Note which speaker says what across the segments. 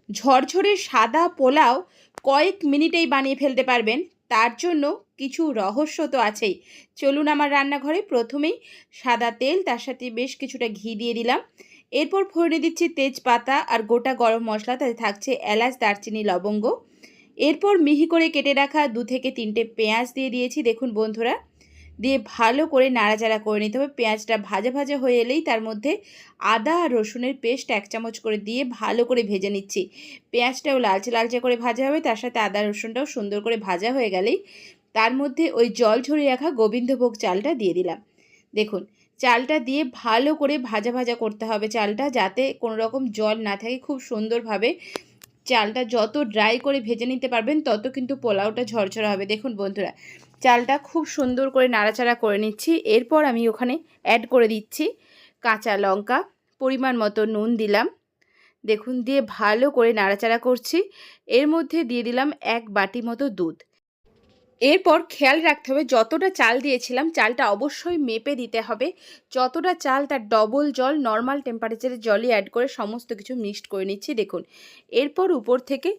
Speaker 1: ঝরঝরে সাদা পোলাও কয়েক মিনিটেই বানিয়ে ফেলতে পারবেন। তার জন্য কিছু রহস্য তো আছেই। চলুন আমার রান্নাঘরে। প্রথমেই সাদা তেল, তার সাথে বেশ কিছুটা ঘি দিয়ে দিলাম। এরপর ফোড়নে দিচ্ছি তেজপাতা আর গোটা গরম মশলা, তাতে থাকছে এলাচ, দারচিনি, লবঙ্গ। এরপর মিহি করে কেটে রাখা 2 থেকে 3টে পেঁয়াজ দিয়ে দিয়েছি দেখুন বন্ধুরা। দিয়ে ভালো করে নাড়াচাড়া করে নিতে হবে। পেঁয়াজটা ভাজা ভাজা হয়ে এলেই তার মধ্যে আদা আর রসুনের পেস্ট 1 চামচ করে দিয়ে ভালো করে ভেজে নিচ্ছি। পেঁয়াজটাও লালচে লালচে করে ভাজা হবে, তার সাথে আদা রসুনটাও সুন্দর করে ভাজা হয়ে গেলেই তার মধ্যে ওই জল ঝরিয়ে রাখা গোবিন্দভোগ চালটা দিয়ে দিলাম। দেখুন চালটা দিয়ে ভালো করে ভাজা ভাজা করতে হবে চালটা, যাতে কোনো রকম জল না থাকে। খুব সুন্দরভাবে চালটা যত ড্রাই করে ভেজে নিতে পারবেন তত কিন্তু পোলাওটা ঝরঝরা হবে। দেখুন বন্ধুরা, চালটা খুব সুন্দর করে নাড়াচাড়া করে নিচ্ছি। এরপর আমি ওখানে অ্যাড করে দিচ্ছি কাঁচা লঙ্কা, পরিমাণ মতো নুন দিলাম। দেখুন দিয়ে ভালো করে নাড়াচাড়া করছি। এর মধ্যে দিয়ে দিলাম 1 বাটি মতো দুধ। এরপর খেয়াল রাখতে হবে যতটা চাল দিয়েছিলাম চালটা অবশ্যই মেপে দিতে হবে। যতটা চাল তার ডবল জল, নর্মাল টেম্পারেচারের জলই অ্যাড করে সমস্ত কিছু মিক্সড করে নিচ্ছি দেখুন। এরপর উপর থেকে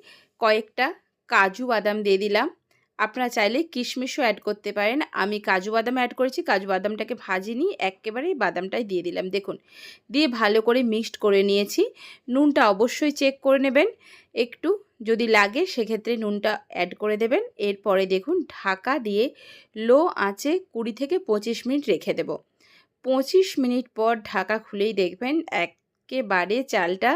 Speaker 1: কয়েকটা কাজু বাদাম দিয়ে দিলাম। আপনারা চাইলে কিশমিশও অ্যাড করতে পারেন। আমি কাজু বাদাম অ্যাড করেছি। কাজু বাদামটাকে ভাজিনি, একেবারেই বাদামটাই দিয়ে দিলাম দেখুন। দিয়ে ভালো করে মিক্সড করে নিয়েছি। নুনটা অবশ্যই চেক করে নেবেন, একটু যদি লাগে সেক্ষেত্রে নুনটা অ্যাড করে দেবেন। এরপরে দেখুন ঢাকা দিয়ে লো আঁচে 20 থেকে 25 মিনিট রেখে দেব। 25 মিনিট পর ঢাকা খুলেই দেখবেন একেবারে চালটা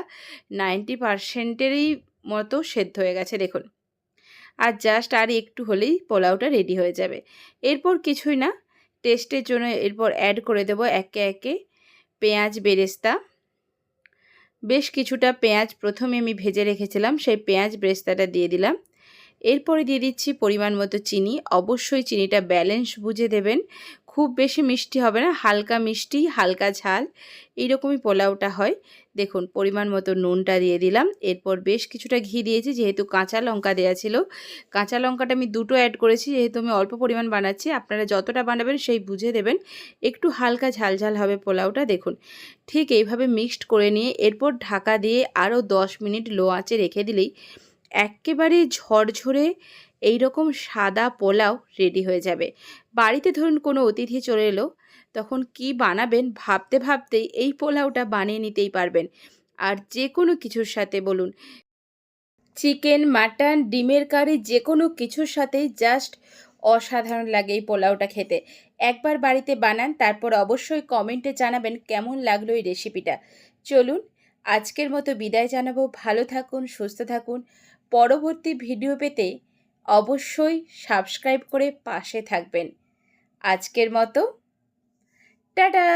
Speaker 1: 90%-এরই মতো সেদ্ধ হয়ে গেছে দেখুন। আর জাস্ট আর একটু হলেই পোলাওটা রেডি হয়ে যাবে। এরপর কিছুই না, টেস্টের জন্য এরপর অ্যাড করে দেব একে একে পেঁয়াজ বেরেস্তা। বেশ কিছুটা পেঁয়াজ প্রথমে আমি ভেজে রেখেছিলাম, সেই পেঁয়াজ বেরেস্তাটা দিয়ে দিলাম। এরপরে দিয়ে দিচ্ছি পরিমাণ মতো চিনি। অবশ্যই চিনিটা ব্যালেন্স বুঝে দেবেন, খুব বেশি মিষ্টি হবে না, হালকা মিষ্টি হালকা ঝাল এইরকমই পোলাওটা হয়। দেখুন পরিমাণ মতো নুনটা দিয়ে দিলাম। এরপর বেশ কিছুটা ঘি দিয়েছি, যেহেতু কাঁচা লঙ্কা দেওয়া ছিল। কাঁচা লঙ্কাটা আমি 2টো অ্যাড করেছি, যেহেতু আমি অল্প পরিমাণ বানাচ্ছি। আপনারা যতটা বানাবেন সেই বুঝে দেবেন। একটু হালকা ঝাল ঝাল হবে পোলাওটা দেখুন। ঠিক এইভাবে মিক্সড করে নিয়ে এরপর ঢাকা দিয়ে আরও 10 মিনিট লো আঁচে রেখে দিলেই একেবারে ঝরঝরে এইরকম সাদা পোলাও রেডি হয়ে যাবে। বাড়িতে ধরুন কোনো অতিথি চলে এলো, তখন কি বানাবেন ভাবতে ভাবতেই এই পোলাওটা বানিয়ে নিতেই পারবেন। আর যে কোনো কিছুর সাথে বলুন, চিকেন, মাটন, ডিমের কারি, যে কোনো কিছুর সাথেই জাস্ট অসাধারণ লাগে এই পোলাওটা খেতে। একবার বাড়িতে বানান, তারপর অবশ্যই কমেন্টে জানাবেন কেমন লাগলো এই রেসিপিটা। চলুন আজকের মতো বিদায় জানাবো। ভালো থাকুন, সুস্থ থাকুন। পরবর্তী ভিডিও পেতে অবশ্যই সাবস্ক্রাইব করে পাশে থাকবেন। আজকের মতো টাটা।